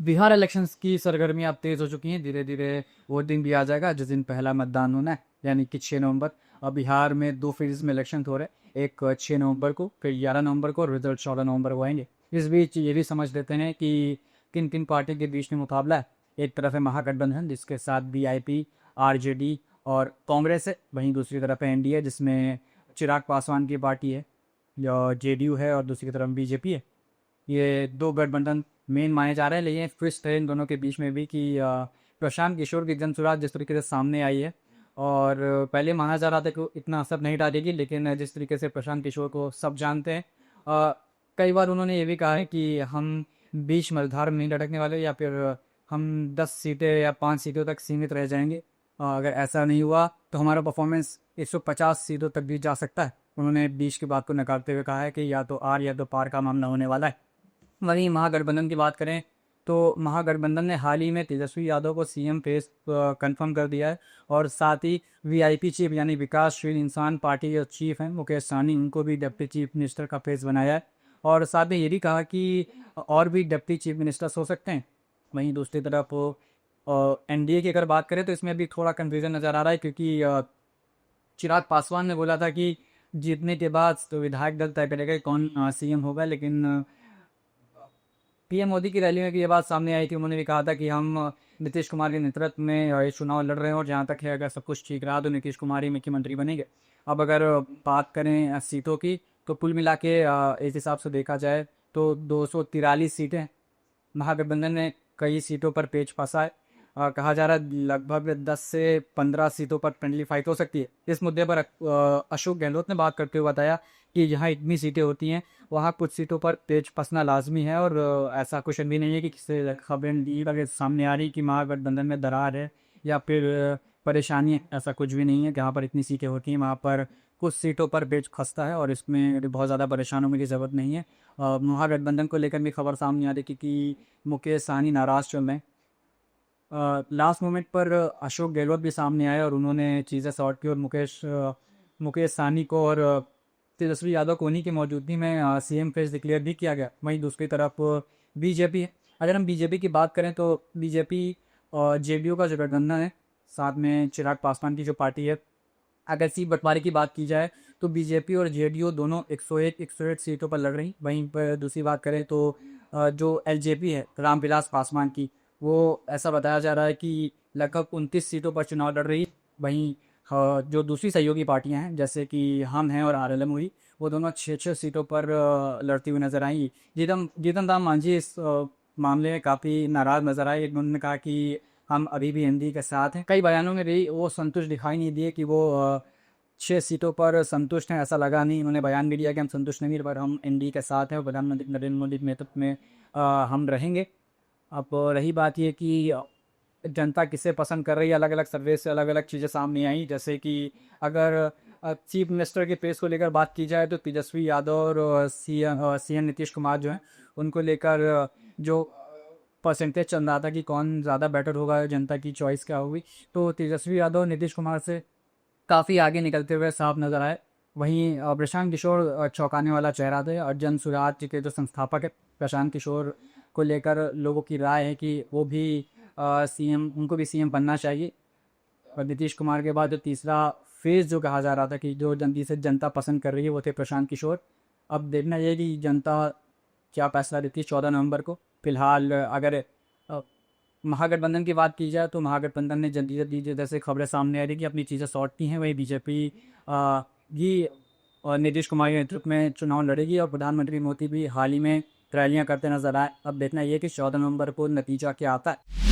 Bihar elections की सरगर्मी अब तेज़ हो चुकी हैं। धीरे धीरे वो दिन भी आ जाएगा जिस दिन पहला मतदान होना है, यानी कि 6 नवंबर। अब बिहार में 2 फेज में इलेक्शन हो रहे हैं, एक 6 नवंबर को, फिर 11 नवंबर को, और रिजल्ट 14 नवंबर को आएंगे। इस बीच ये भी समझ लेते हैं कि किन किन पार्टी के बीच में मुकाबला है। एक तरफ है महागठबंधन, जिसके साथ वीआईपी, आरजेडी और कांग्रेस है। वहीं दूसरी तरफ है एनडीए, जिसमें चिराग पासवान की पार्टी है, जेडीयू है, और दूसरी तरफ बीजेपी है। ये दो गठबंधन मेन माने जा रहे हैं, लेकिन ट्विस्ट है इन दोनों के बीच में भी कि प्रशांत किशोर की जनसुराज जिस तरीके से सामने आई है, और पहले माना जा रहा था कि वो इतना असर नहीं डालेगी, लेकिन जिस तरीके से प्रशांत किशोर को सब जानते हैं, अ, कई बार उन्होंने ये भी कहा है कि हम बीच मझधार में नहीं लटकने वाले, या फिर हम 10 सीटें या 5 सीटों तक सीमित रह जाएंगे। अगर ऐसा नहीं हुआ तो हमारा परफॉर्मेंस 150 सीटों तक भी जा सकता है। उन्होंने बीच की बात को नकारते हुए कहा है कि या तो आर या तो पार का मामला होने वाला है। वहीं महागठबंधन की बात करें तो महागठबंधन ने हाल ही में तेजस्वी यादव को सीएम फेस कंफर्म कर दिया है, और साथ ही वीआईपी चीफ यानी विकासशील इंसान पार्टी के चीफ हैं मुकेश सहनी, उनको भी डिप्टी चीफ मिनिस्टर का फेस बनाया है, और साथ में ये भी कहा कि और भी डिप्टी चीफ मिनिस्टर्स हो सकते हैं। वहीं दूसरी तरफ एनडीए की अगर बात करें तो इसमें अभी थोड़ा कन्फ्यूजन नज़र आ रहा है, क्योंकि चिराग पासवान ने बोला था कि जीतने के बाद तो विधायक दल तय करेगा कि कौन सीएम होगा, लेकिन पीएम मोदी की रैली में भी ये बात सामने आई थी। उन्होंने भी कहा था कि हम नीतीश कुमार के नेतृत्व में ये चुनाव लड़ रहे हैं, और जहाँ तक है अगर सब कुछ ठीक रहा तो नीतीश कुमार ही मुख्यमंत्री बनेंगे। अब अगर बात करें सीटों की, तो कुल मिला के इस हिसाब से देखा जाए तो 243 सीटें हैं। महागठबंधन ने कई सीटों पर पेच फंसा है। कहा जा रहा है लगभग 10 से 15 सीटों पर फ्रेंडली फाइट हो सकती है। इस मुद्दे पर अशोक गहलोत ने बात करते हुए बताया कि जहाँ इतनी सीटें होती हैं वहाँ कुछ सीटों पर पेच फंसना लाजमी है, और ऐसा कुछ भी नहीं है कि किसी खबरें लीक अगर सामने आ रही कि महागठबंधन में दरार है या फिर परेशानी है। ऐसा कुछ भी नहीं है। जहाँ पर इतनी सीटें होती हैं वहाँ पर कुछ सीटों पर पेच फंसता है, और इसमें बहुत ज़्यादा परेशान होने की ज़रूरत नहीं है। महागठबंधन को लेकर भी खबर सामने आ रही थी कि मुकेश सहनी नाराज चल रहे हैं। लास्ट मोमेंट पर अशोक गहलोत भी सामने आए और उन्होंने चीज़ें सॉर्ट की, और मुकेश सहनी को और तेजस्वी यादव को उन्हीं की मौजूदगी में सीएम फेस डिक्लेयर भी किया गया। वहीं दूसरी तरफ बीजेपी है। अगर हम बीजेपी की बात करें तो बीजेपी जेडीयू का जो गठबंधन है, साथ में चिराग पासवान की जो पार्टी है, अगर सीट बंटवारे की बात की जाए तो बीजेपी और जेडीयू दोनों 101 सीटों पर लड़ रही। वहीं पर दूसरी बात करें तो जो एलजेपी है रामविलास पासवान की, वो ऐसा बताया जा रहा है कि लगभग 29 सीटों पर चुनाव लड़ रही। वहीं जो दूसरी सहयोगी पार्टियां हैं जैसे कि हम हैं और आरएलएम हुई, वो दोनों 6-6 सीटों पर लड़ती हुई नजर आई। जीतन राम मांझी इस मामले में काफ़ी नाराज नजर आए। उन्होंने कहा कि हम अभी भी एनडीए के साथ हैं। कई बयानों में भी वो संतुष्ट दिखाई नहीं दिए कि वो 6 सीटों पर संतुष्ट हैं, ऐसा लगा नहीं। उन्होंने बयान भी दिया कि हम संतुष्ट नहीं, पर हम एनडीए के साथ हैं और प्रधानमंत्री नरेंद्र मोदी के नेतृत्व में हम रहेंगे। अब रही बात ये कि जनता किसे पसंद कर रही है, अलग अलग सर्वे से अलग अलग चीज़ें सामने आई। जैसे कि अगर चीफ मिनिस्टर के पेश को लेकर बात की जाए तो तेजस्वी यादव और सीएम नीतीश कुमार जो हैं, उनको लेकर जो परसेंटेज चल रहा था कि कौन ज़्यादा बेटर होगा, जनता की चॉइस क्या होगी, तो तेजस्वी यादव नीतीश कुमार से काफ़ी आगे निकलते हुए साफ नजर आए। वहीं प्रशांत किशोर चौंकाने वाला चेहरा थे, और जन सुराज के जो संस्थापक है प्रशांत किशोर को लेकर लोगों की राय है कि वो भी सीएम, उनको भी सीएम बनना चाहिए। और नीतीश कुमार के बाद जो तीसरा फेज जो कहा जा रहा था कि जो जल्दी से जनता पसंद कर रही है, वो थे प्रशांत किशोर। अब देखना ये कि जनता क्या फैसला देती है 14 नवंबर को। फिलहाल अगर महागठबंधन की बात की जाए तो महागठबंधन ने जल्दी जल्दी जैसे खबरें सामने आ रही कि अपनी चीज़ें सॉर्ट की हैं। वही बीजेपी भी और नीतीश कुमार के नेतृत्व में चुनाव लड़ेगी, और प्रधानमंत्री मोदी भी हाल ही में रैलियां करते नजर आए। अब देखना ये कि 14 नवंबर को नतीजा क्या आता है।